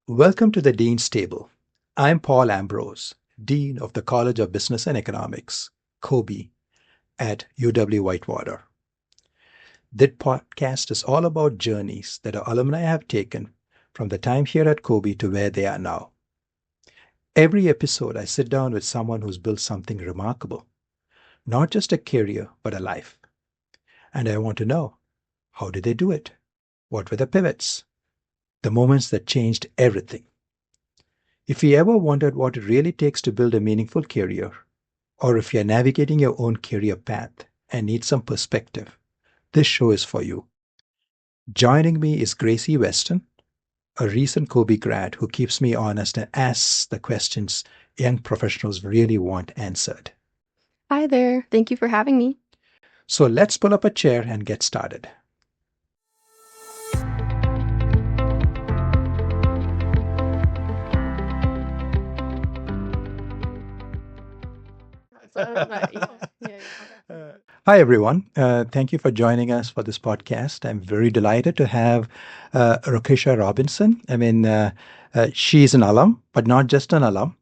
Welcome to the Dean's Table. I'm Paul Ambrose, Dean of the College of Business and Economics, Kobe, at UW-Whitewater. This podcast is all about journeys that our alumni have taken from the time here at Kobe to where they are now. Every episode, I sit down with someone who's built something remarkable, not just a career, but a life. And I want to know, how did they do it? What were the pivots? The moments that changed everything. If you ever wondered what it really takes to build a meaningful career, or if you're navigating your own career path and need some perspective, this show is for you. Joining me is Gracie Weston, a recent Kobe grad who keeps me honest and asks the questions young professionals really want answered. Hi there. Thank you for having me. So let's pull up a chair and get started. Hi, everyone. Thank you for joining us for this podcast. I'm very delighted to have Rokeshia Robinson. She's an alum, but not just an alum.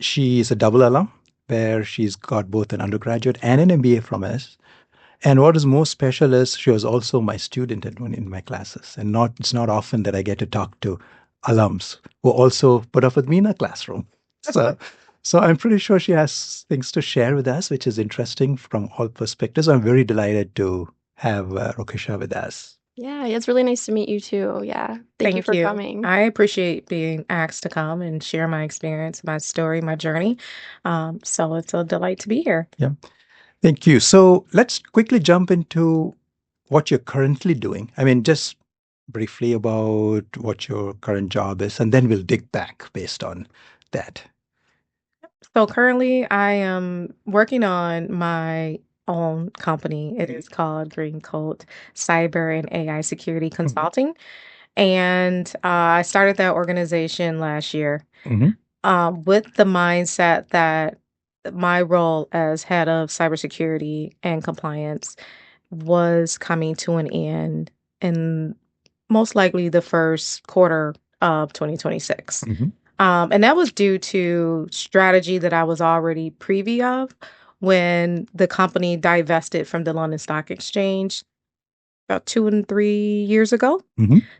She's a double alum where she's got both an undergraduate and an MBA from us. And what is most special is she was also my student in my classes. And it's not often that I get to talk to alums who also put up with me in a classroom. So I'm pretty sure she has things to share with us, which is interesting from all perspectives. I'm very delighted to have Rokeshia with us. Yeah, it's really nice to meet you too. Yeah, thank you for coming. I appreciate being asked to come and share my experience, my story, my journey. So it's a delight to be here. Yeah, thank you. So let's quickly jump into what you're currently doing. Just briefly about what your current job is, and then we'll dig back based on that. So currently, I am working on my own company. It is called Green Coat Cyber and AI Security Consulting. And I started that organization last year with the mindset that my role as head of cybersecurity and compliance was coming to an end in most likely the first quarter of 2026. And that was due to strategy that I was already privy of when the company divested from the London Stock Exchange about 2 and 3 years ago.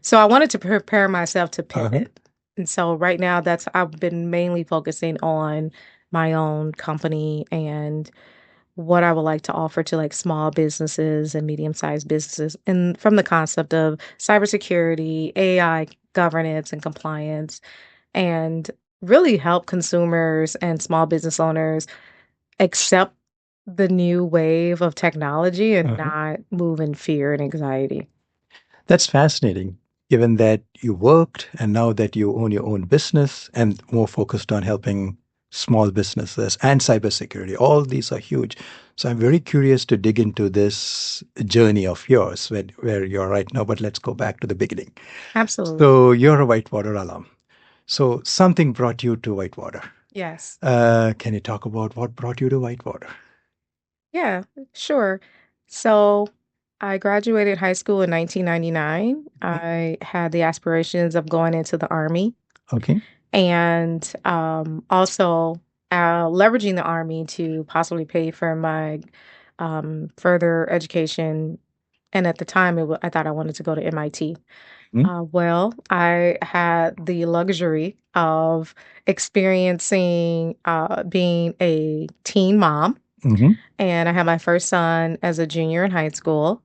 So I wanted to prepare myself to pivot. And so right now I've been mainly focusing on my own company and what I would like to offer to like small businesses and medium-sized businesses, and from the concept of cybersecurity, AI governance and compliance, and really help consumers and small business owners accept the new wave of technology and not move in fear and anxiety. That's fascinating, given that you worked and now that you own your own business and more focused on helping small businesses and cybersecurity. All these are huge. So I'm very curious to dig into this journey of yours, where you're right now, but let's go back to the beginning. Absolutely. So you're a Whitewater alum. So something brought you to Whitewater. Yes. Can you talk about what brought you to Whitewater? Yeah, sure. So I graduated high school in 1999. I had the aspirations of going into the Army. Okay. And also leveraging the Army to possibly pay for my further education. And at the time, I thought I wanted to go to MIT. Well, I had the luxury of experiencing being a teen mom. And I had my first son as a junior in high school.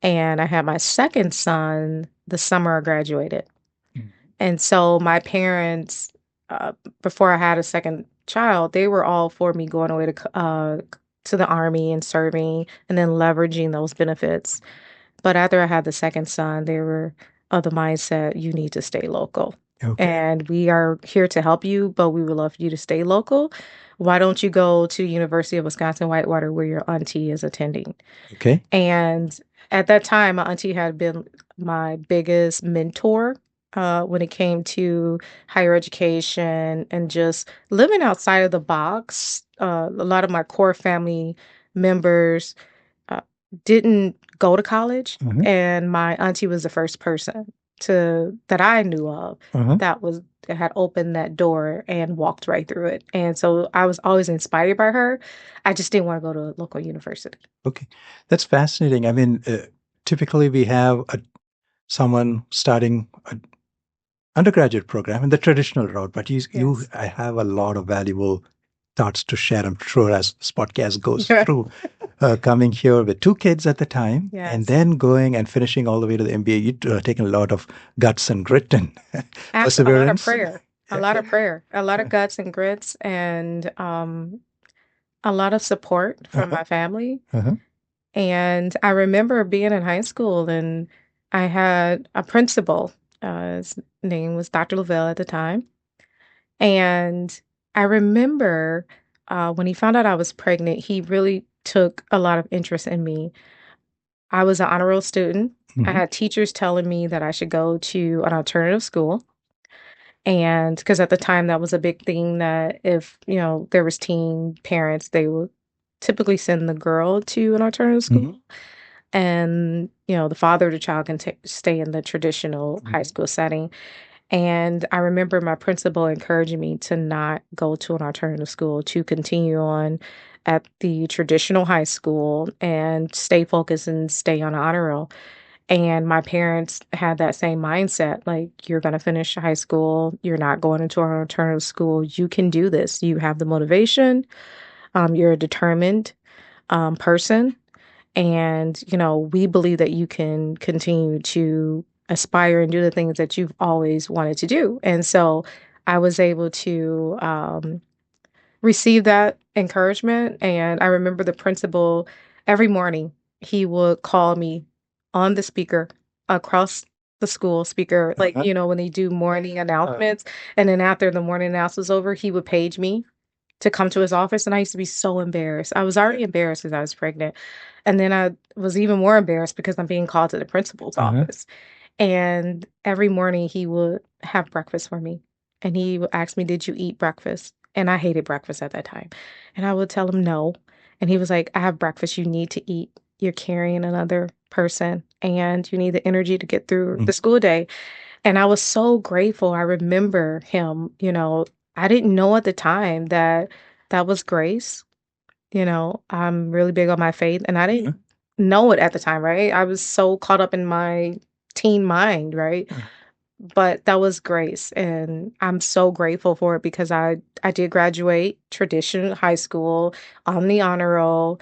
And I had my second son the summer I graduated. And so my parents, before I had a second child, they were all for me going away to the Army and serving and then leveraging those benefits. But after I had the second son, they were of the mindset, you need to stay local. Okay. And we are here to help you, but we would love you to stay local. Why don't you go to University of Wisconsin-Whitewater where your auntie is attending? Okay. And at that time, my auntie had been my biggest mentor when it came to higher education and just living outside of the box. A lot of my core family members didn't go to college, and my auntie was the first person that I knew of Uh-huh. that had opened that door and walked right through it. And so I was always inspired by her. I just didn't want to go to a local university. Okay, that's fascinating. I mean, typically we have someone starting an undergraduate program in the traditional route, but Yes. I have a lot of valuable thoughts to share. I'm sure as this podcast goes through, coming here with two kids at the time, and Yes. then going and finishing all the way to the MBA. You've taken a lot of guts and grit and Actually, a lot of perseverance. prayer. A lot of prayer. A lot of guts and grits, and a lot of support from Uh-huh. my family. Uh-huh. And I remember being in high school, and I had a principal. His name was Dr. Lavelle at the time. And I remember when he found out I was pregnant, he really took a lot of interest in me. I was an honor roll student. I Mhm. had teachers telling me that I should go to an alternative school. And because at the time that was a big thing that if, there was teen parents, they would typically send the girl to an alternative school. Mhm. And, the father of the child can stay in the traditional high Mhm. school setting. And I remember my principal encouraging me to not go to an alternative school, to continue on at the traditional high school and stay focused and stay on honor roll. And my parents had that same mindset, like, you're going to finish high school. You're not going into an alternative school. You can do this. You have the motivation. You're a determined person. And, we believe that you can continue to aspire and do the things that you've always wanted to do. And so I was able to receive that encouragement. And I remember the principal every morning, he would call me on the speaker across the school speaker, like, Uh-huh. when they do morning announcements. And then after the morning announcements was over, he would page me to come to his office. And I used to be so embarrassed. I was already embarrassed because I was pregnant. And then I was even more embarrassed because I'm being called to the principal's Uh-huh. office. And every morning he would have breakfast for me. And he would ask me, "Did you eat breakfast?" And I hated breakfast at that time. And I would tell him no. And he was like, "I have breakfast you need to eat. You're carrying another person and you need the energy to get through the school day." And I was so grateful. I remember him, I didn't know at the time that that was grace. I'm really big on my faith, and I didn't know it at the time, right? I was so caught up in my teen mind, right? Uh-huh. But that was grace, and I'm so grateful for it because I did graduate traditional high school on the honor roll.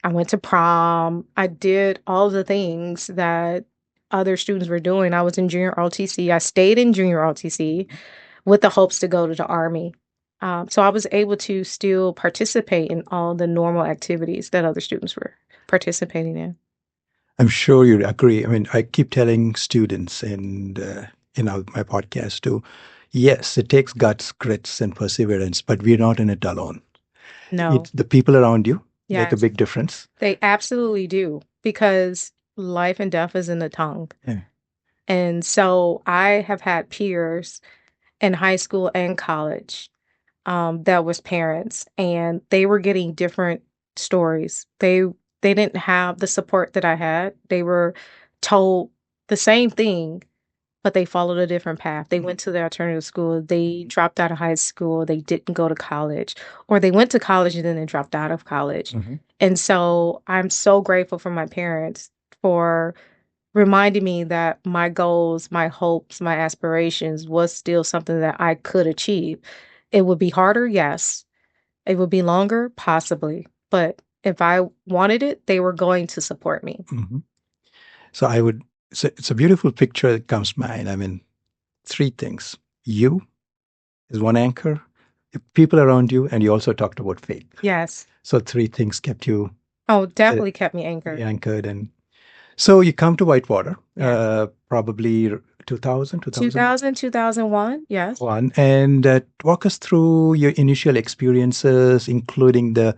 I went to prom. I did all the things that other students were doing. I was in junior ROTC. I stayed in junior ROTC with the hopes to go to the Army. So I was able to still participate in all the normal activities that other students were participating in. I'm sure you'd agree. I mean, I keep telling students and in my podcast too, yes, it takes guts, grits, and perseverance, but we're not in it alone. No. It's the people around you make a Yes, big difference. they absolutely do because life and death is in the tongue. Yeah. And so I have had peers in high school and college that was parents, and they were getting different stories. They didn't have the support that I had. They were told the same thing, but they followed a different path. They went to the alternative school. They dropped out of high school. They didn't go to college, or they went to college and then they dropped out of college. Mhm. And so I'm so grateful for my parents for reminding me that my goals, my hopes, my aspirations was still something that I could achieve. It would be harder, yes. It would be longer, possibly. But if I wanted it, they were going to support me. Mhm. So it's a beautiful picture that comes to mind. I mean, three things. You is one anchor, people around you, and you also talked about faith. Yes. So three things kept you Definitely kept me anchored. anchored. And so you come to Whitewater, Yes. probably 2000, 2001, yes. And walk us through your initial experiences, including the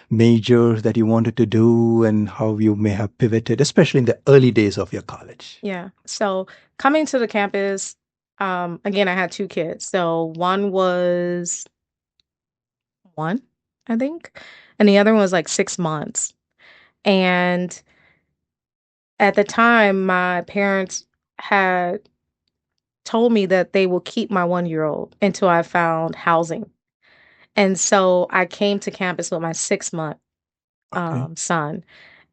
major that you wanted to do and how you may have pivoted, especially in the early days of your college. Yeah. So coming to the campus, again, I had two kids. So one was 1, I think, and the other one was like 6 months. And at the time, my parents had told me that they will keep my 1-year-old until I found housing. And so I came to campus with my 6-month son,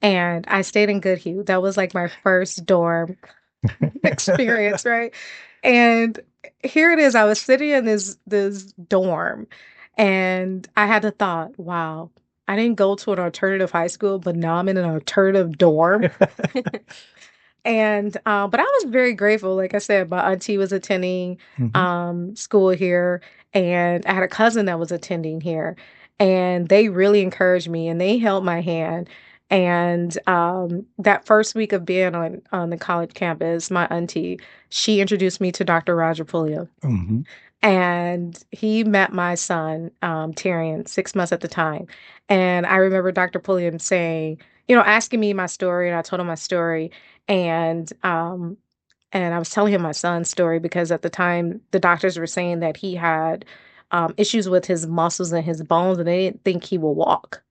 and I stayed in Goodhue. That was like my first dorm experience, right? And here it is. I was sitting in this dorm, and I had the thought, wow, I didn't go to an alternative high school, but now I'm in an alternative dorm. And but I was very grateful. Like I said, my auntie was attending school here, and I had a cousin that was attending here, and they really encouraged me and they held my hand. And that first week of being on the college campus, my auntie, she introduced me to Dr. Roger Pulliam. And he met my son, Tyrion, 6 months at the time. And I remember Dr. Pulliam saying, asking me my story, and I told him my story. And I was telling him my son's story because at the time the doctors were saying that he had issues with his muscles and his bones, and they didn't think he would walk.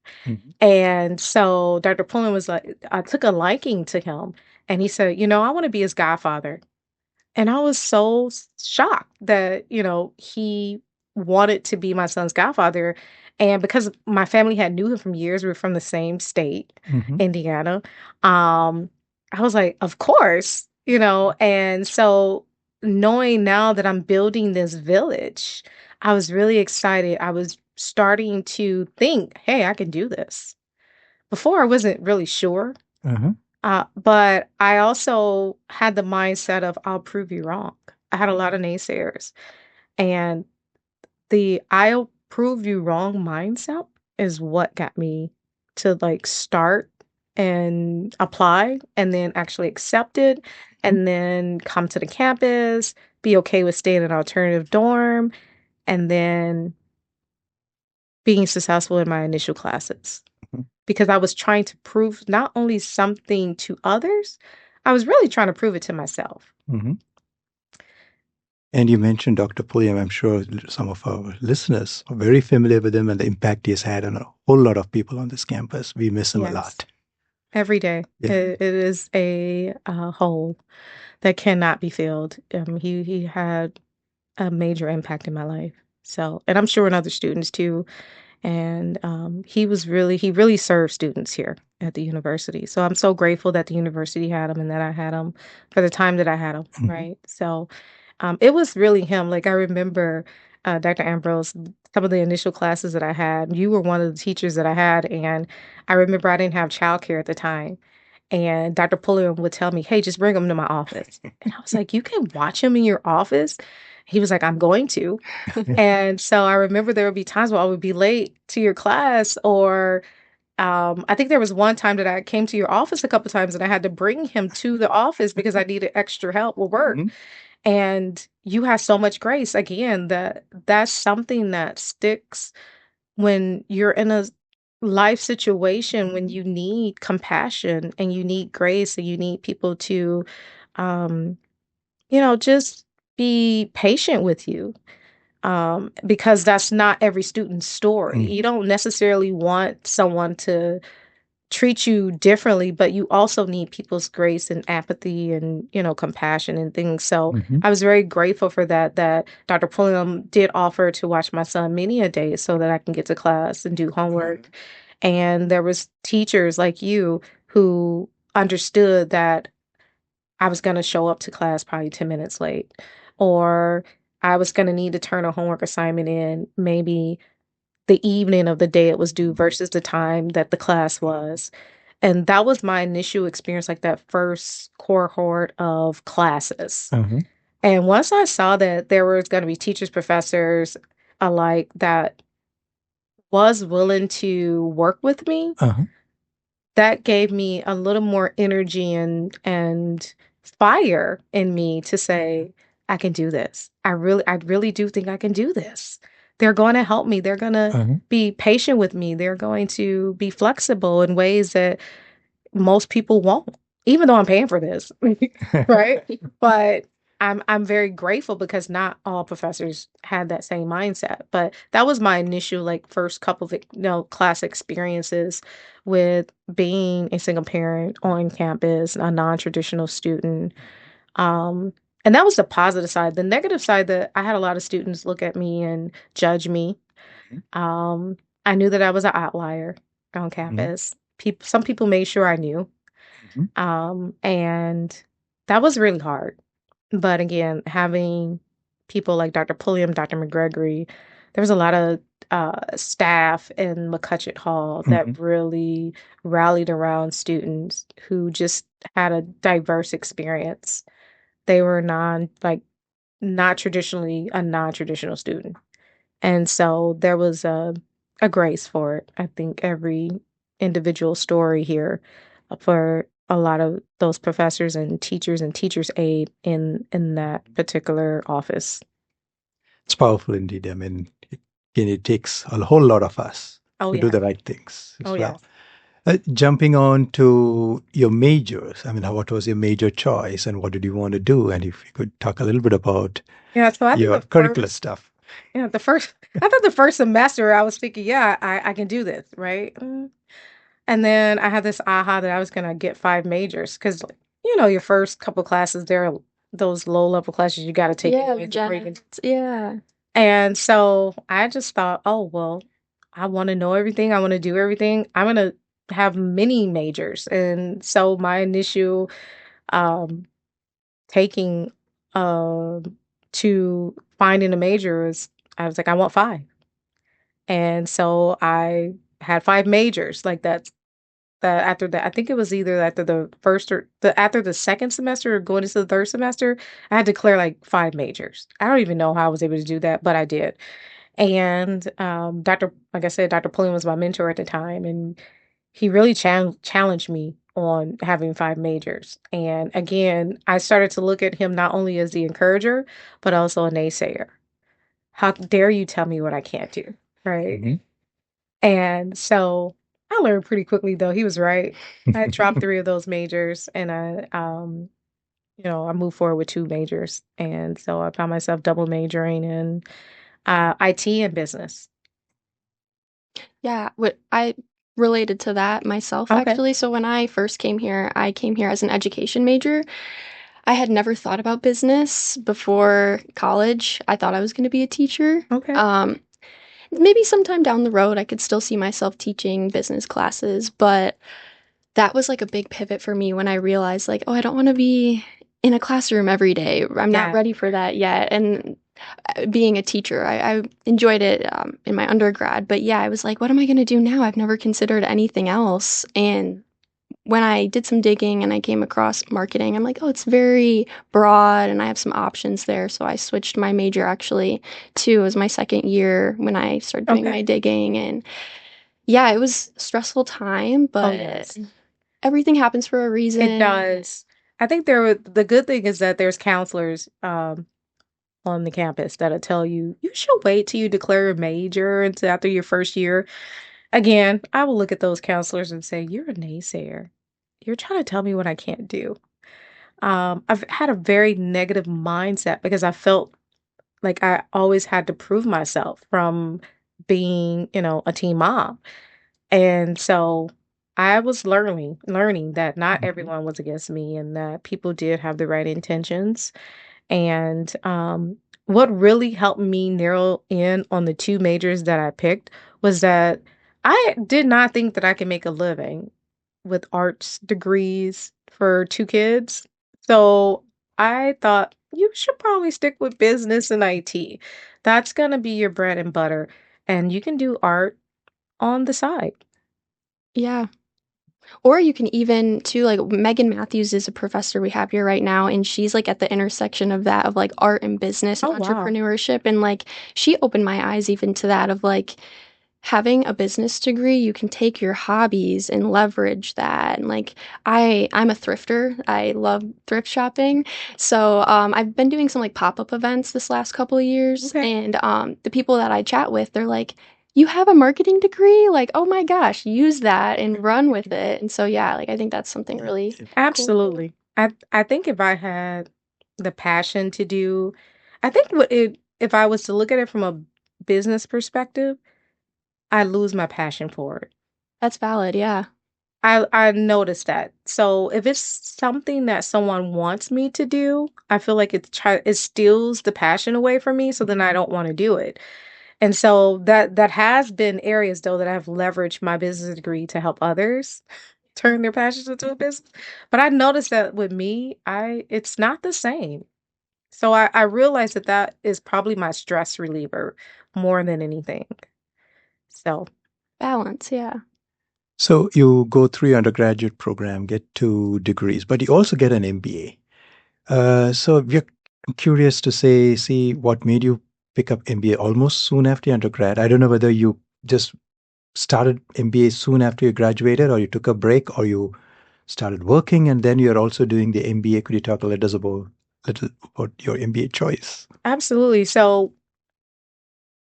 And so Dr. Pullen was like, I took a liking to him, and he said, I want to be his godfather. And I was so shocked that, he wanted to be my son's godfather. And because my family had knew him from years, we were from the same state, Indiana. I was like, of course, and so knowing now that I'm building this village, I was really excited. I was starting to think, hey, I can do this. Before I wasn't really sure. But I also had the mindset of, I'll prove you wrong. I had a lot of naysayers. And the I'll prove you wrong mindset is what got me to start and apply and then actually accept it and then come to the campus, be okay with staying in an alternative dorm, and then being successful in my initial classes. Because I was trying to prove not only something to others, I was really trying to prove it to myself. And you mentioned Dr. Pulliam. I'm sure some of our listeners are very familiar with him and the impact he has had on a whole lot of people on this campus. We miss him a lot. Every day. Yeah. It is a hole that cannot be filled. He had a major impact in my life. So, and I'm sure in other students too. And he really served students here at the university. So I'm so grateful that the university had him and that I had him for the time that I had him, right? So it was really him. Like I remember Dr. Ambrose, some of the initial classes that I had, you were one of the teachers that I had. And I remember I didn't have childcare at the time. And Dr. Pulliam would tell me, hey, just bring him to my office. And I was like, you can watch him in your office? He was like, I'm going to. And so I remember there would be times where I would be late to your class, or I think there was one time that I came to your office a couple of times and I had to bring him to the office because I needed extra help with work. And you have so much grace. Again, that's something that sticks when you're in a life situation when you need compassion and you need grace and you need people to, just be patient with you. Because that's not every student's story. You don't necessarily want someone to treat you differently, but you also need people's grace and apathy and, compassion and things. So I was very grateful for that Dr. Pulliam did offer to watch my son many a day so that I can get to class and do homework. And there was teachers like you who understood that I was going to show up to class probably 10 minutes late, or I was going to need to turn a homework assignment in maybe the evening of the day it was due versus the time that the class was. And that was my initial experience, like that first cohort of classes. And once I saw that there was going to be teachers, professors alike that was willing to work with me, that gave me a little more energy and fire in me to say, I can do this. I really do think I can do this. They're going to help me. They're going to be patient with me. They're going to be flexible in ways that most people won't, even though I'm paying for this, right? But I'm very grateful because not all professors had that same mindset. But that was my initial first couple of class experiences with being a single parent on campus, a non-traditional student. And that was the positive side. The negative side, that I had a lot of students look at me and judge me. I knew that I was an outlier on campus. Some people made sure I knew. And that was really hard. But again, having people like Dr. Pulliam, Dr. McGregory, there was a lot of staff in McCutcheon Hall that really rallied around students who just had a diverse experience. They were not traditionally a non-traditional student. And so there was a grace for it. I think every individual story here for a lot of those professors and teachers aid in that particular office. It's powerful indeed. I mean, it takes a whole lot of us to do the right things as well. Jumping on to your majors, I mean, what was your major choice and what did you want to do? And if you could talk a little bit about your curricular stuff. I thought the first semester I was thinking, I can do this, right? And then I had this aha that I was going to get 5 majors because, your first couple classes, there are those low-level classes you got to take. Yeah. And so I just thought, oh, well, I want to know everything. I want to do everything. I'm going to have many majors. And so my initial taking to finding a major is, I was like, I want 5. And so I had 5 majors. Like that's after that, I think it was either after the first or after the second semester or going into the third semester, I had to declare like 5 majors. I don't even know how I was able to do that, but I did. And like I said, Dr. Pulliam was my mentor at the time, and he really challenged me on having 5 majors. And again, I started to look at him not only as the encourager, but also a naysayer. How dare you tell me what I can't do, right? And so I learned pretty quickly, though. He was right. I dropped 3 of those majors, and I moved forward with 2 majors. And so I found myself double majoring in IT and business. Yeah, I related to that myself, actually. So when I first came here, I came here as an education major. I had never thought about business before college. I thought I was going to be a teacher. Maybe sometime down the road, I could still see myself teaching business classes, but that was like a big pivot for me when I realized, like, oh, I don't want to be in a classroom every day. I'm not ready for that yet. And being a teacher, I enjoyed it in my undergrad. But yeah, I was like, what am I going to do now? I've never considered anything else. And when I did some digging and I came across marketing, I'm like, oh, it's very broad and I have some options there. So I switched my major actually to, it was my second year when I started doing my digging. And yeah, it was a stressful time, but everything happens for a reason. It does. I think the good thing is that there's counselors on the campus that'll tell you should wait till you declare a major until after your first year. Again, I will look at those counselors and say, you're a naysayer. You're trying to tell me what I can't do. I've had a very negative mindset because I felt like I always had to prove myself from being, a teen mom. And so I was learning that not everyone was against me and that people did have the right intentions. And what really helped me narrow in on the 2 majors that I picked was that I did not think that I could make a living with arts degrees for 2 kids. So I thought you should probably stick with business and IT. That's going to be your bread and butter. And you can do art on the side. Yeah. Or you can even, too, like Megan Matthews is a professor we have here right now, and she's like at the intersection of that, of like art and business and entrepreneurship. And like she opened my eyes even to that of like having a business degree, you can take your hobbies and leverage that. And like I'm a thrifter. I love thrift shopping. So I've been doing some like pop-up events this last couple of years. And the people that I chat with, they're like, you have a marketing degree? Like, oh my gosh, use that and run with it. And so, yeah, like I think that's something really absolutely cool. I think if I had the passion to do, I think if I was to look at it from a business perspective, I lose my passion for it. That's valid, yeah. I noticed that. So if it's something that someone wants me to do, I feel like it steals the passion away from me, so then I don't want to do it. And so that has been areas though that I've leveraged my business degree to help others turn their passions into a business. But I noticed that with me, it's not the same. So I realized that is probably my stress reliever more than anything. So Balance, yeah. So you go through your undergraduate program, get 2 degrees, but you also get an MBA. So we're curious to see what made you pick up MBA almost soon after your undergrad. I don't know whether you just started MBA soon after you graduated, or you took a break, or you started working and then you're also doing the MBA. Could you talk a little about your MBA choice? absolutely. So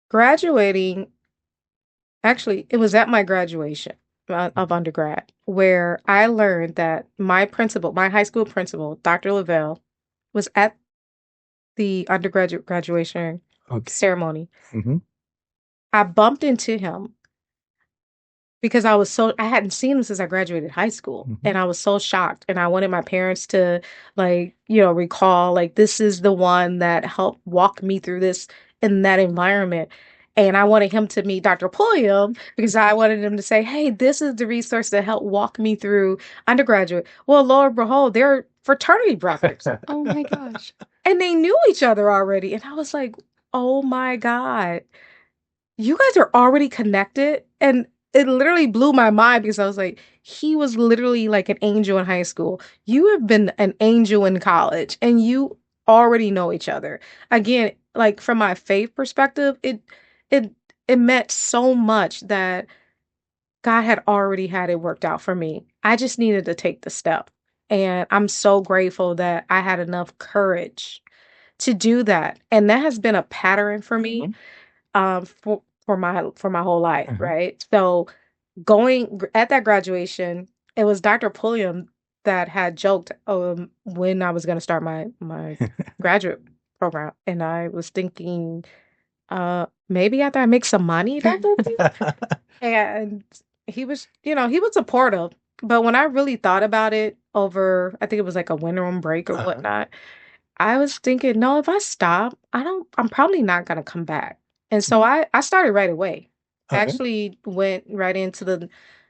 graduating, actually, it was at my graduation of undergrad where I learned that my high school principal, Dr. Lavelle, was at the undergraduate graduation ceremony. Mm-hmm. I bumped into him because I hadn't seen him since I graduated high school. Mm-hmm. And I was so shocked. And I wanted my parents to recall, this is the one that helped walk me through this in that environment. And I wanted him to meet Dr. Pulliam because I wanted him to say, hey, this is the resource that helped walk me through undergraduate. Well, lo and behold, they're fraternity brothers. Oh my gosh. And they knew each other already. And I was like, oh my God, you guys are already connected. And it literally blew my mind because I was like, he was literally like an angel in high school. You have been an angel in college and you already know each other. Again, like from my faith perspective, it meant so much that God had already had it worked out for me. I just needed to take the step. And I'm so grateful that I had enough courage to do that. And that has been a pattern for me for my whole life, right? So at that graduation, it was Dr. Pulliam that had joked when I was going to start my graduate program, and I was thinking, maybe after I make some money, Dr. Pulliam, and he was supportive. But when I really thought about it over, I think it was like a winter break or whatnot, I was thinking, no, if I stop, I'm probably not going to come back. And so I started right away. I actually went right into the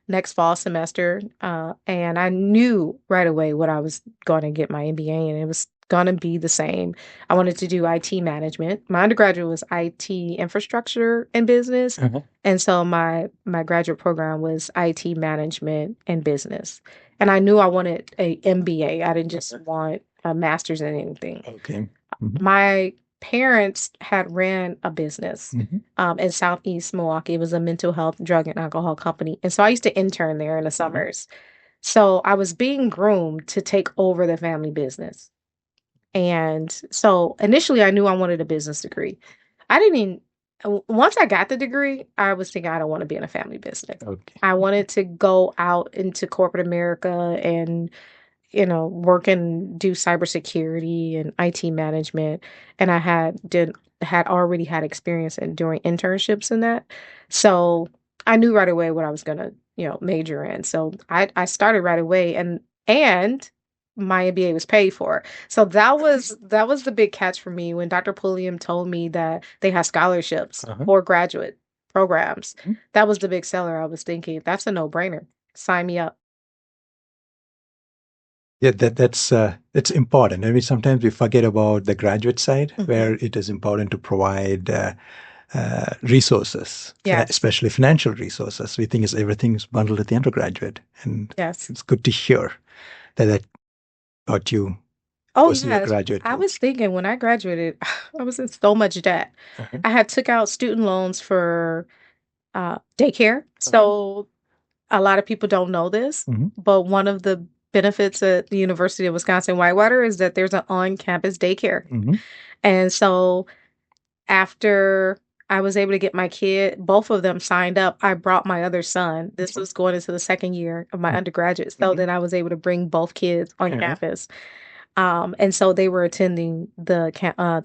next fall semester, and I knew right away what I was going to get my MBA, and it was going to be the same. I wanted to do IT management. My undergraduate was IT infrastructure and business, and so my graduate program was IT management and business. And I knew I wanted a MBA. I didn't just want a master's in anything. Okay. My parents had ran a business in Southeast Milwaukee. It was a mental health, drug, and alcohol company. And so I used to intern there in the summers. So I was being groomed to take over the family business. And so initially I knew I wanted a business degree. Once I got the degree, I was thinking I don't want to be in a family business. Okay. I wanted to go out into corporate America and work and do cybersecurity and IT management. And I had already had experience in doing internships in that. So I knew right away what I was gonna, major in. So I started right away and my MBA was paid for. So that was the big catch for me when Dr. Pulliam told me that they had scholarships for graduate programs. That was the big seller. I was thinking, that's a no-brainer. Sign me up. Yeah, that's important. I mean, sometimes we forget about the graduate side, where it is important to provide resources, especially financial resources. We think everything's bundled at the undergraduate, and it's good to hear that got you. Oh, yes. I was thinking when I graduated, I was in so much debt. I had took out student loans for daycare. So a lot of people don't know this, but one of the benefits at the University of Wisconsin-Whitewater is that there's an on-campus daycare. And so after I was able to get my kid, both of them signed up, I brought my other son. This was going into the second year of my undergraduate. So then I was able to bring both kids on campus. And so they were attending the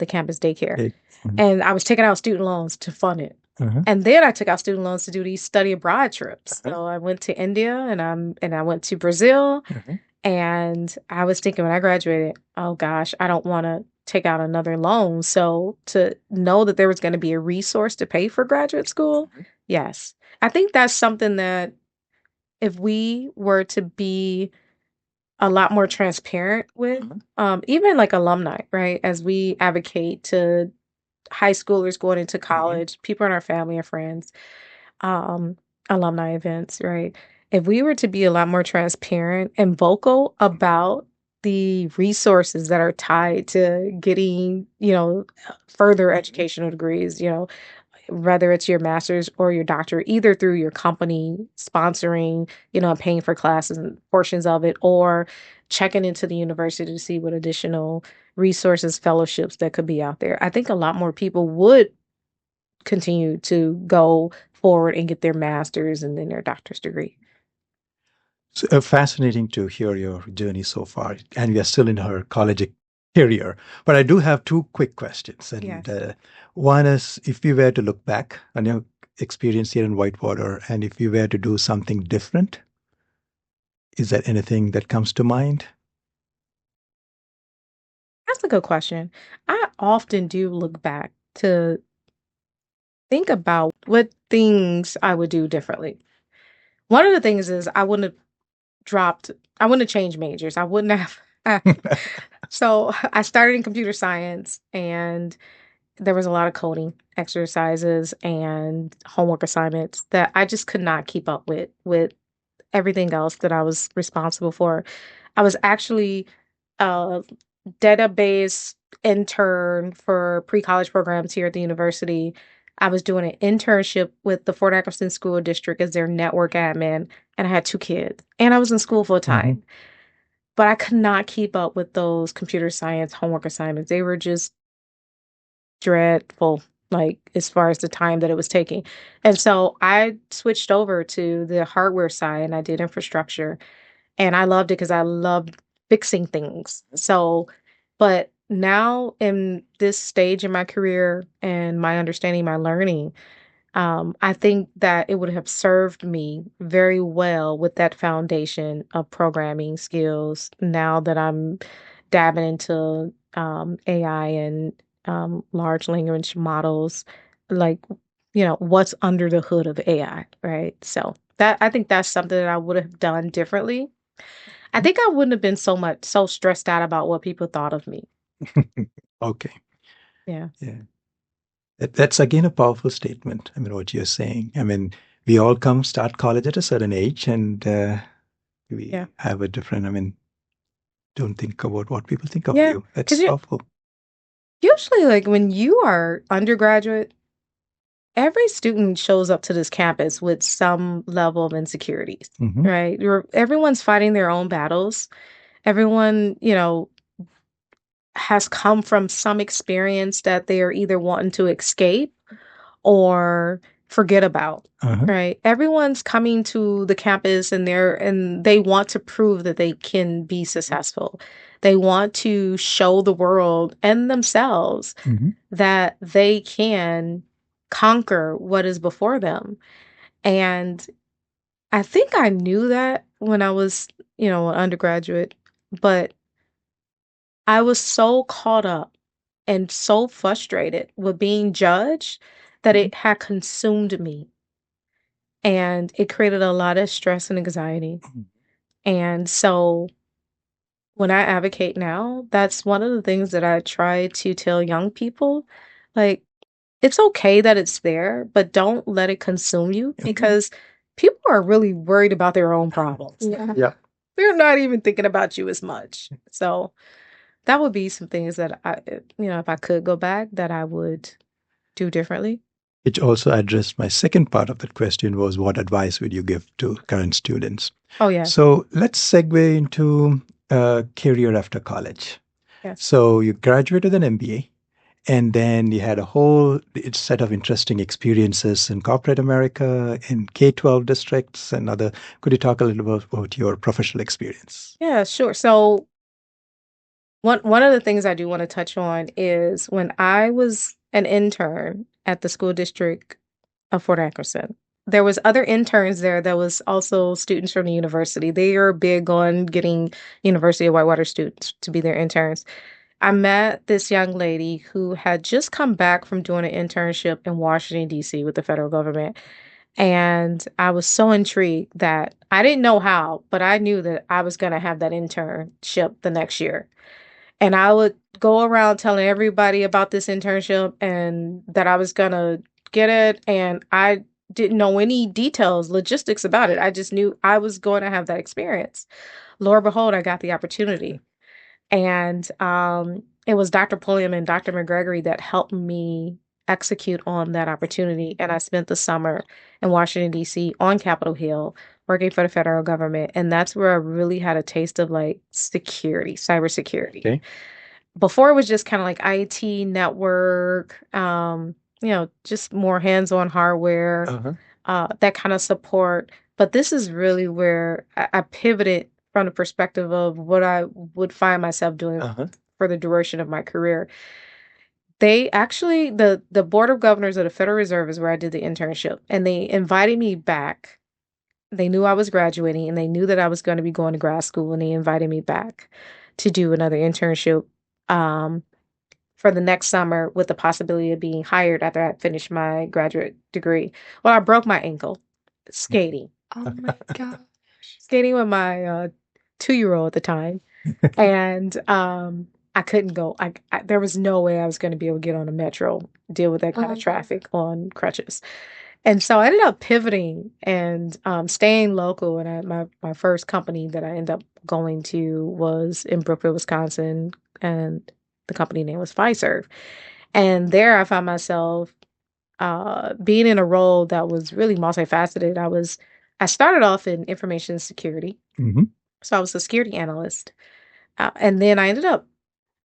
campus daycare. And I was taking out student loans to fund it. And then I took out student loans to do these study abroad trips. So I went to India and I went to Brazil. And I was thinking when I graduated, oh gosh, I don't want to take out another loan. So to know that there was going to be a resource to pay for graduate school, yes. I think that's something that if we were to be a lot more transparent with, even like alumni, right? As we advocate to high schoolers going into college, people in our family or friends, alumni events, right? If we were to be a lot more transparent and vocal about the resources that are tied to getting, further educational degrees, whether it's your master's or your doctorate, either through your company sponsoring, and paying for classes and portions of it, or checking into the university to see what additional resources, fellowships that could be out there. I think a lot more people would continue to go forward and get their master's and then their doctor's degree. So fascinating to hear your journey so far, and we are still in her college career. But I do have two quick questions, and one is, if you were to look back on your experience here in Whitewater, and if you were to do something different, is there anything that comes to mind? That's a good question. I often do look back to think about what things I would do differently. One of the things is I wouldn't have changed majors. I wouldn't have. So I started in computer science and there was a lot of coding exercises and homework assignments that I just could not keep up with everything else that I was responsible for. I was actually a database intern for pre-college programs here at the university. I was doing an internship with the Fort Ackerson School District as their network admin, and I had 2 kids, and I was in school full time. But I could not keep up with those computer science homework assignments. They were just dreadful, like as far as the time that it was taking. And so I switched over to the hardware side and I did infrastructure. And I loved it because I loved fixing things. So, but now in this stage in my career and my understanding, my learning, I think that it would have served me very well with that foundation of programming skills now that I'm dabbing into AI and large language models, like, what's under the hood of AI, right? So I think that's something that I would have done differently. I think I wouldn't have been so stressed out about what people thought of me. Okay. Yeah. Yeah. That's again a powerful statement. I mean, what you're saying. I mean, we all start college at a certain age, and we have a different. I mean, don't think about what people think of you. That's powerful. Usually, like when you are undergraduate, every student shows up to this campus with some level of insecurities, right? Everyone's fighting their own battles. Everyone, has come from some experience that they are either wanting to escape or forget about, right? Everyone's coming to the campus and they want to prove that they can be successful. They want to show the world and themselves that they can conquer what is before them. And I think I knew that when I was, an undergraduate, but I was so caught up and so frustrated with being judged that it had consumed me. And it created a lot of stress and anxiety. And so when I advocate now, that's one of the things that I try to tell young people. Like, it's okay that it's there, but don't let it consume you because people are really worried about their own problems. Yeah. They're not even thinking about you as much. So that would be some things that if I could go back, that I would do differently. Which also addressed my second part of that question was, what advice would you give to current students? Oh, yeah. So let's segue into career after college. Yes. So you graduated with an MBA, and then you had a whole set of interesting experiences in corporate America, in K-12 districts and other. Could you talk a little bit about your professional experience? Yeah, sure. So one of the things I do want to touch on is when I was an intern at the school district of Fort Atkinson. There was other interns there that was also students from the university. They are big on getting University of Whitewater students to be their interns. I met this young lady who had just come back from doing an internship in Washington, D.C. with the federal government. And I was so intrigued that I didn't know how, but I knew that I was going to have that internship the next year. And I would go around telling everybody about this internship and that I was going to get it. And I didn't know any details, logistics about it. I just knew I was going to have that experience. Lo and behold, I got the opportunity. And it was Dr. Pulliam and Dr. McGregory that helped me execute on that opportunity. And I spent the summer in Washington, D.C. on Capitol Hill working for the federal government. And that's where I really had a taste of like security, cybersecurity. Okay. Before it was just kind of like IT network, just more hands-on hardware, that kind of support. But this is really where I pivoted from the perspective of what I would find myself doing for the duration of my career. They actually, the Board of Governors of the Federal Reserve is where I did the internship, and they invited me back. They knew I was graduating, and they knew that I was going to be going to grad school, and they invited me back to do another internship for the next summer with the possibility of being hired after I finished my graduate degree. Well, I broke my ankle skating. Oh my God. Skating with my 2-year-old at the time. And I couldn't go. There was no way I was going to be able to get on a metro, deal with that kind of traffic on crutches. And so I ended up pivoting and staying local. And my first company that I ended up going to was in Brookville, Wisconsin. And the company name was Fiserv. And there I found myself being in a role that was really multifaceted. I started off in information security. So I was a security analyst. And then I ended up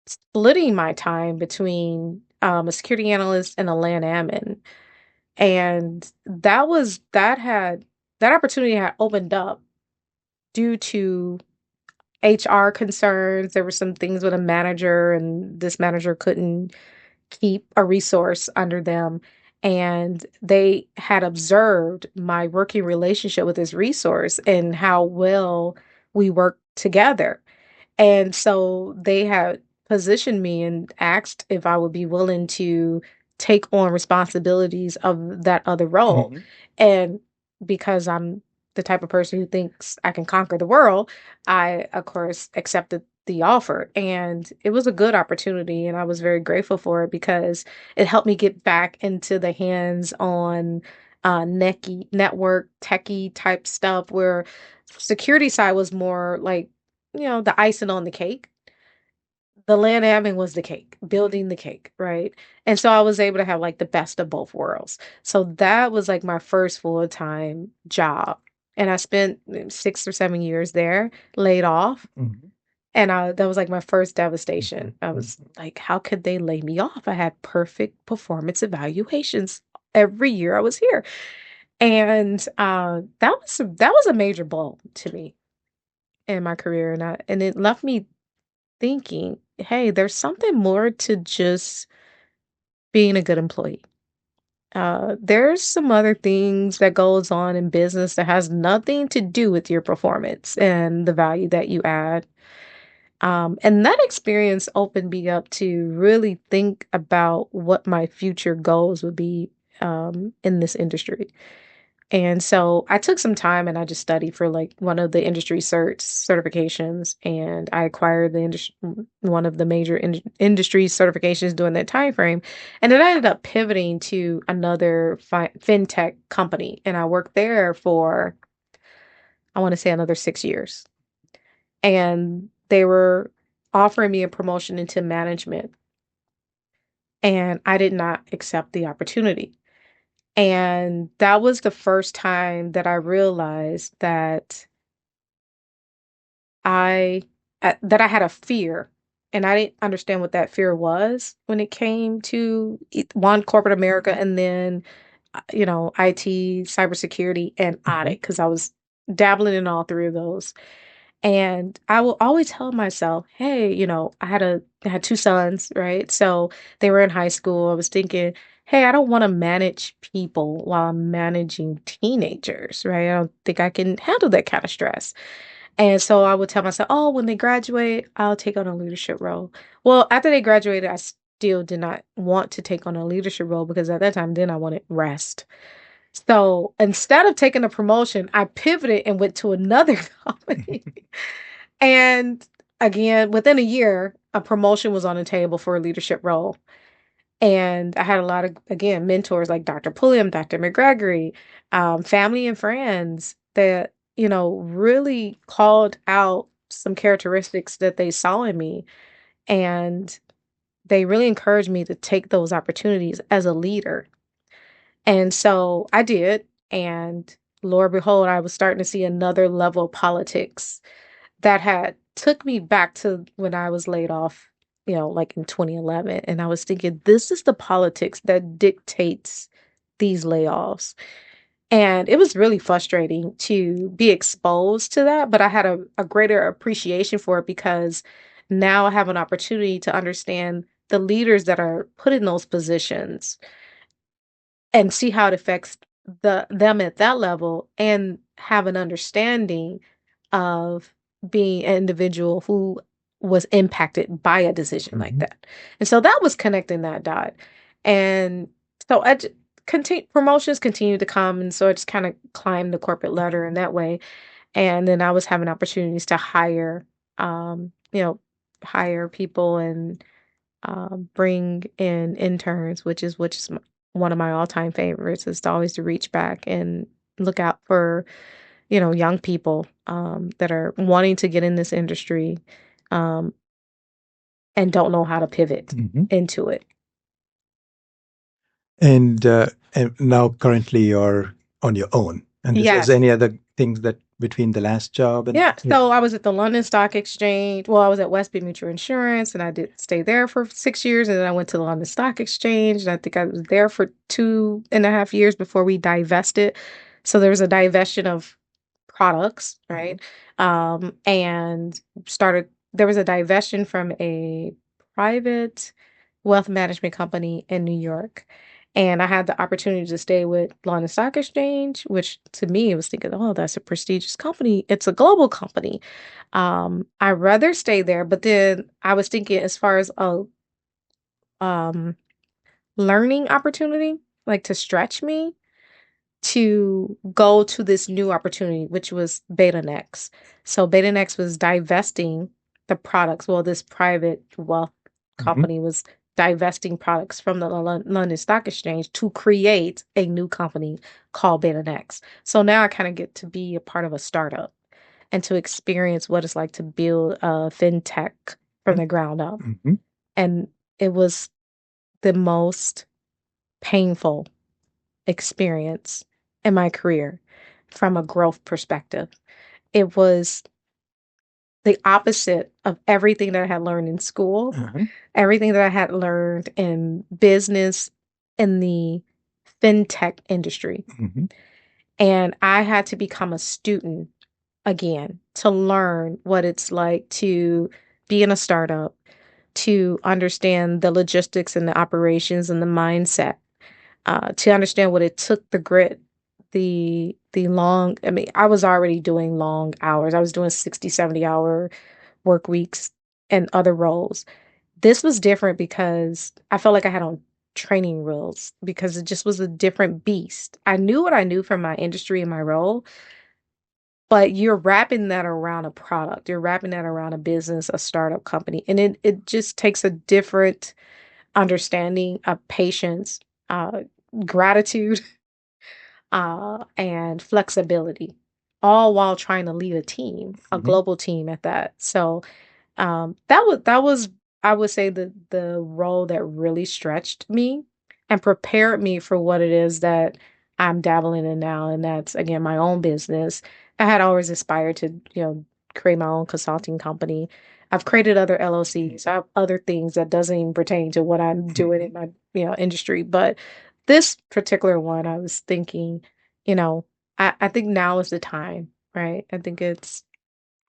splitting my time between a security analyst and a LAN admin. And that opportunity had opened up due to HR concerns. There were some things with a manager, and this manager couldn't keep a resource under them. And they had observed my working relationship with this resource and how well we worked together. And so they had positioned me and asked if I would be willing to take on responsibilities of that other role. And because I'm the type of person who thinks I can conquer the world, I, of course, accepted the offer. And it was a good opportunity. And I was very grateful for it because it helped me get back into the hands-on network techie type stuff, where security side was more like, the icing on the cake. The LAN admin was the cake, building the cake, right? And so I was able to have like the best of both worlds. So that was like my first full-time job. And I spent 6 or 7 years there, laid off. And that was like my first devastation. I was like, how could they lay me off? I had perfect performance evaluations every year I was here. And that was a major blow to me in my career. And it left me thinking, hey, there's something more to just being a good employee. There's some other things that goes on in business that has nothing to do with your performance and the value that you add. And that experience opened me up to really think about what my future goals would be in this industry. And so I took some time and I just studied for like one of the industry certifications, and I acquired one of the major industry certifications during that time frame. And then I ended up pivoting to another fintech company, and I worked there for, I want to say, another 6 years. And they were offering me a promotion into management, and I did not accept the opportunity. And that was the first time that I realized that I had a fear, and I didn't understand what that fear was when it came to corporate America, and then IT, cybersecurity, and audit, because I was dabbling in all three of those. And I will always tell myself, hey, I had 2 sons, right? So they were in high school. I was thinking, hey, I don't want to manage people while I'm managing teenagers, right? I don't think I can handle that kind of stress. And so I would tell myself, oh, when they graduate, I'll take on a leadership role. Well, after they graduated, I still did not want to take on a leadership role because at that time, then I wanted rest. So instead of taking a promotion, I pivoted and went to another company. And again, within a year, a promotion was on the table for a leadership role. And I had a lot of, again, mentors like Dr. Pulliam, Dr. McGregory, family and friends that, really called out some characteristics that they saw in me. And they really encouraged me to take those opportunities as a leader. And so I did. And Lord and behold, I was starting to see another level of politics that had took me back to when I was laid off, like in 2011. And I was thinking, this is the politics that dictates these layoffs. And it was really frustrating to be exposed to that, but I had a greater appreciation for it because now I have an opportunity to understand the leaders that are put in those positions and see how it affects them at that level and have an understanding of being an individual who was impacted by a decision like that. And so that was connecting that dot. And so promotions continued to come. And so I just kind of climbed the corporate ladder in that way. And then I was having opportunities to hire, hire people and bring in interns, which is one of my all-time favorites, is to always to reach back and look out for, young people that are wanting to get in this industry and don't know how to pivot into it. And now currently you're on your own. And is there any other things that between the last job? So I was at the London Stock Exchange. Well, I was at Westby Mutual Insurance, and I did stay there for 6 years. And then I went to the London Stock Exchange, and I think I was there for 2.5 years before we divested. So there was a divestiture of products, right? And there was a divestiture from a private wealth management company in New York. And I had the opportunity to stay with London Stock Exchange, which to me, I was thinking, oh, that's a prestigious company. It's a global company. I'd rather stay there. But then I was thinking as far as a learning opportunity, like to stretch me to go to this new opportunity, which was BetaNext. So BetaNext was divesting the products. Well, this private wealth company was divesting products from the London Stock Exchange to create a new company called BetaNext. So now I kind of get to be a part of a startup and to experience what it's like to build a fintech from the ground up. And it was the most painful experience in my career from a growth perspective. It was the opposite of everything that I had learned in school, everything that I had learned in business, in the fintech industry. And I had to become a student again to learn what it's like to be in a startup, to understand the logistics and the operations and the mindset, to understand what it took, the grit, the long, I was already doing long hours. I was doing 60, 70-hour work weeks and other roles. This was different because I felt like I had on training wheels because it just was a different beast. I knew what I knew from my industry and my role, but you're wrapping that around a product. You're wrapping that around a business, a startup company. And it just takes a different understanding of patience, gratitude, and flexibility, all while trying to lead a team, a global team at that. So that was I would say the role that really stretched me and prepared me for what it is that I'm dabbling in now, and that's again my own business. I had always aspired to create my own consulting company. I've created other LLCs. I have other things that doesn't even pertain to what I'm doing in my industry, but this particular one, I was thinking, I think now is the time, right? I think it's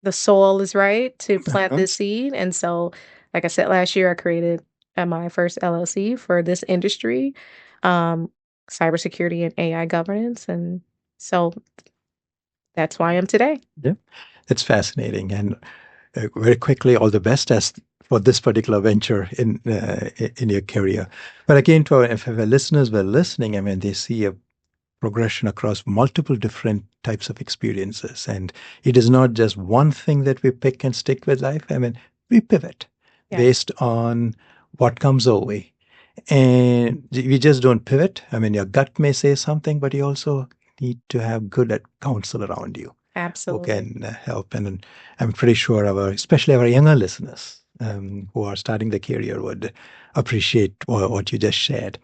the soil is right to plant this seed. And so, like I said, last year I created my first LLC for this industry. cybersecurity and AI governance. And so that's why I am today. Yeah, it's fascinating. And very quickly, all the best as for this particular venture in your career. But again, if our listeners were listening, I mean, they see a progression across multiple different types of experiences. And it is not just one thing that we pick and stick with life. I mean, we pivot based on what comes our way. And we just don't pivot. I mean, your gut may say something, but you also need to have good counsel around you. Absolutely. Who can help. And I'm pretty sure especially our younger listeners who are starting the career would appreciate what you just shared.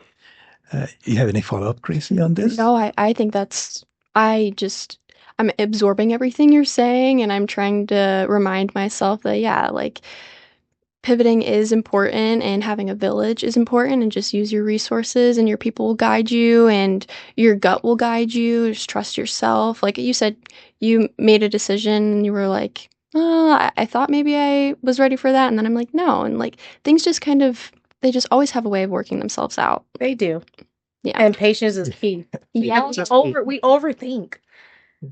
You have any follow-up, Gracie, on this? No, I think I'm absorbing everything you're saying, and I'm trying to remind myself that, yeah, like, pivoting is important and having a village is important, and just use your resources and your people will guide you and your gut will guide you. Just trust yourself. Like you said, you made a decision and you were like, oh, I thought maybe I was ready for that. And then I'm like, no. And like things just they just always have a way of working themselves out. They do. Yeah. And patience is key. Yeah. We overthink.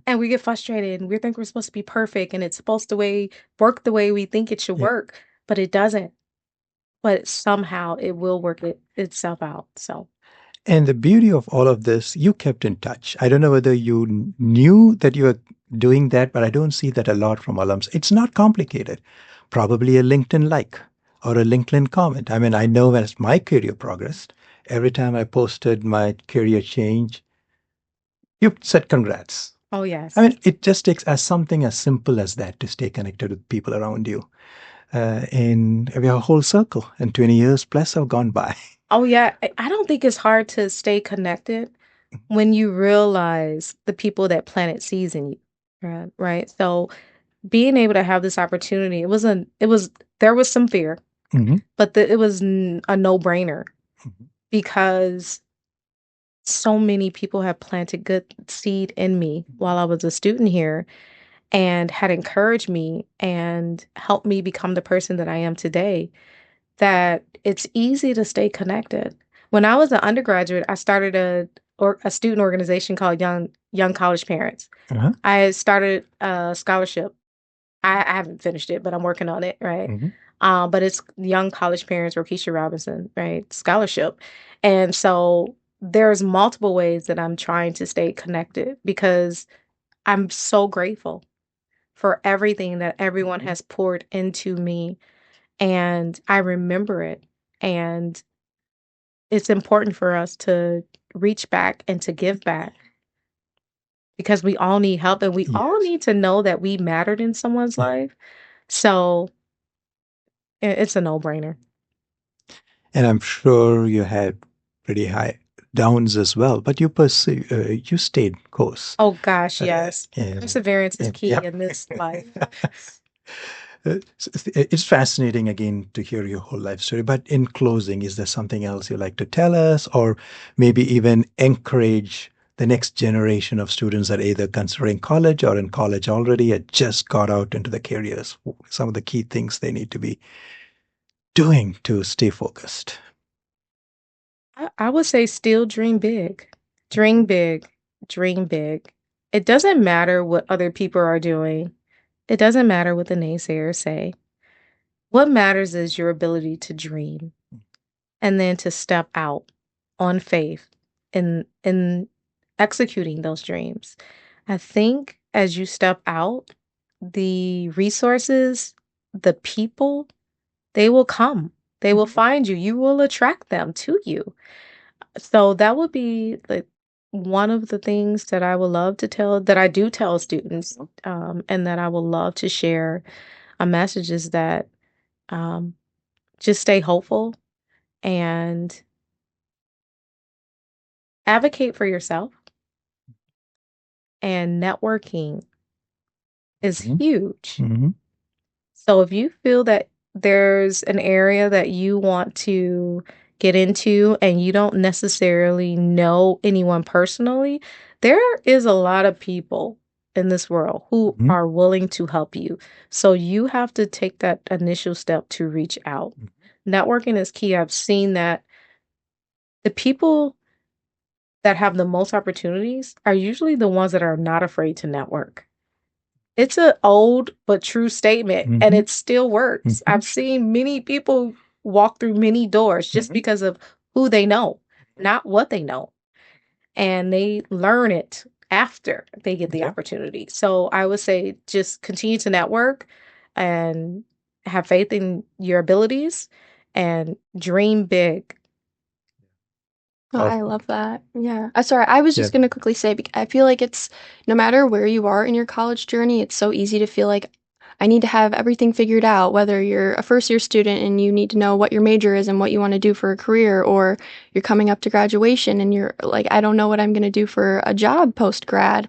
And we get frustrated and we think we're supposed to be perfect and it's supposed to work the way we think it should work, but it doesn't. But somehow it will work itself out. So. And the beauty of all of this, you kept in touch. I don't know whether you knew that you were doing that, but I don't see that a lot from alums. It's not complicated. Probably a LinkedIn like or a LinkedIn comment. I mean, I know as my career progressed, every time I posted my career change, you said congrats. Oh, yes. I mean, it just takes something as simple as that to stay connected with people around you. And we have a whole circle, and 20 years plus have gone by. Oh, yeah. I don't think it's hard to stay connected when you realize the people that planted seeds in you, right? So being able to have this opportunity, there was some fear, but it was a no-brainer because so many people have planted good seed in me while I was a student here and had encouraged me and helped me become the person that I am today, that it's easy to stay connected. When I was an undergraduate, I started a student organization called Young College Parents. I started a scholarship. I haven't finished it, but I'm working on it, right? But it's Young College Parents, Rokeshia Robinson, right? Scholarship. And so there's multiple ways that I'm trying to stay connected because I'm so grateful for everything that everyone has poured into me. And I remember it. And it's important for us to reach back and to give back because we all need help and we all need to know that we mattered in someone's life. So it's a no-brainer. And I'm sure you had pretty high downs as well, but you stayed course. Oh gosh, yes. Perseverance is key in this life. It's fascinating again to hear your whole life story. But in closing, is there something else you'd like to tell us, or maybe even encourage the next generation of students that are either considering college or in college already or just got out into the careers? Some of the key things they need to be doing to stay focused. I would say still dream big. Dream big. Dream big. It doesn't matter what other people are doing. It doesn't matter what the naysayers say. What matters is your ability to dream and then to step out on faith in executing those dreams. I think as you step out, the resources, the people, they will come. They will find you. You will attract them to you. So that would be like one of the things that I would love to tell, that I do tell students, and that I would love to share a message is that just stay hopeful and advocate for yourself. And networking is huge. So if you feel that there's an area that you want to get into and you don't necessarily know anyone personally, there is a lot of people in this world who are willing to help you. So you have to take that initial step to reach out. Networking is key. I've seen that the people that have the most opportunities are usually the ones that are not afraid to network. It's an old but true statement, and it still works. I've seen many people walk through many doors just because of who they know, not what they know. And they learn it after they get the opportunity. So I would say just continue to network and have faith in your abilities and dream big. Oh, I love that. Yeah. Sorry, I was just going to quickly say, I feel like it's no matter where you are in your college journey, it's so easy to feel like I need to have everything figured out, whether you're a first year student and you need to know what your major is and what you want to do for a career, or you're coming up to graduation and you're like, I don't know what I'm going to do for a job post grad.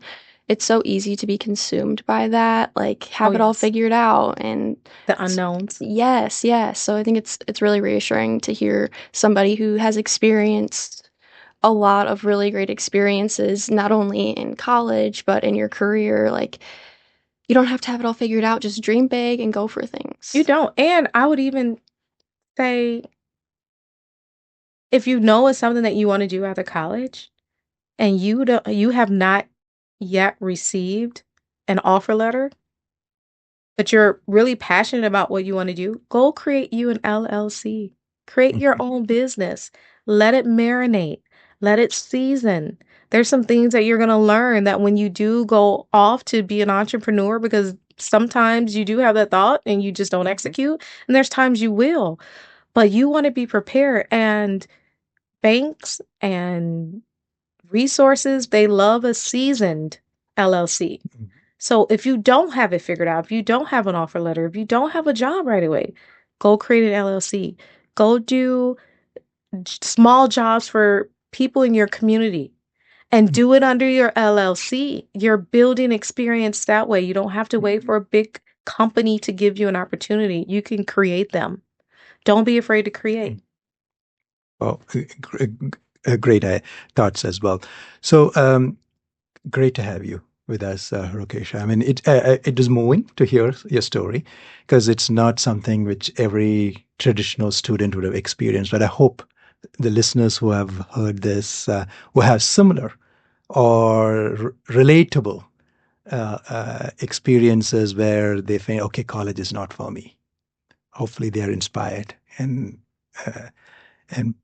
It's so easy to be consumed by that, like have it all figured out and the unknowns. Yes, yes. So I think it's really reassuring to hear somebody who has experienced a lot of really great experiences, not only in college, but in your career. Like, you don't have to have it all figured out. Just dream big and go for things. You don't. And I would even say, if you know it's something that you want to do after college and you have not yet received an offer letter, but you're really passionate about what you want to do, go create you an LLC. Create your own business. Let it marinate. Let it season. There's some things that you're going to learn that when you do go off to be an entrepreneur, because sometimes you do have that thought and you just don't execute, and there's times you will, but you want to be prepared. And banks and resources, they love a seasoned LLC. So if you don't have it figured out, if you don't have an offer letter, if you don't have a job right away, go create an LLC. Go do small jobs for people in your community and do it under your LLC. You're building experience that way. You don't have to wait for a big company to give you an opportunity. You can create them. Don't be afraid to create. Well, great thoughts as well. So great to have you with us, Rokeshia. I mean, it is moving to hear your story because it's not something which every traditional student would have experienced. But I hope the listeners who have heard this will have similar or relatable experiences where they think, okay, college is not for me. Hopefully, they are inspired and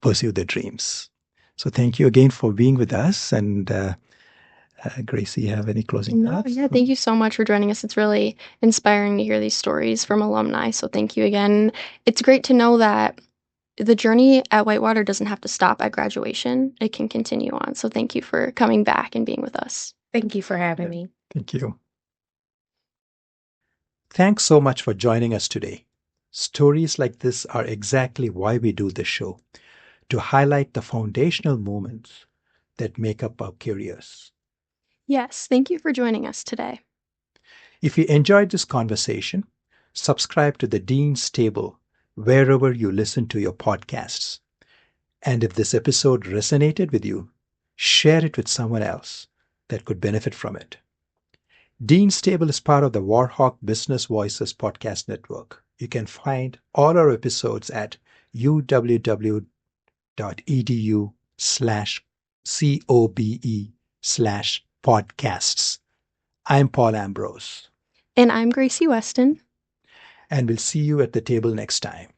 pursue their dreams. So thank you again for being with us. And Gracie, you have any closing thoughts? Yeah, thank you so much for joining us. It's really inspiring to hear these stories from alumni. So thank you again. It's great to know that the journey at Whitewater doesn't have to stop at graduation. It can continue on. So thank you for coming back and being with us. Thank you for having me. Thank you. Thanks so much for joining us today. Stories like this are exactly why we do this show, to highlight the foundational moments that make up our careers. Yes, thank you for joining us today. If you enjoyed this conversation, subscribe to the Dean's Table wherever you listen to your podcasts. And if this episode resonated with you, share it with someone else that could benefit from it. Dean's Table is part of the Warhawk Business Voices podcast network. You can find all our episodes at uww.edu/cobe/podcasts. I'm Paul Ambrose. And I'm Gracie Weston. And we'll see you at the table next time.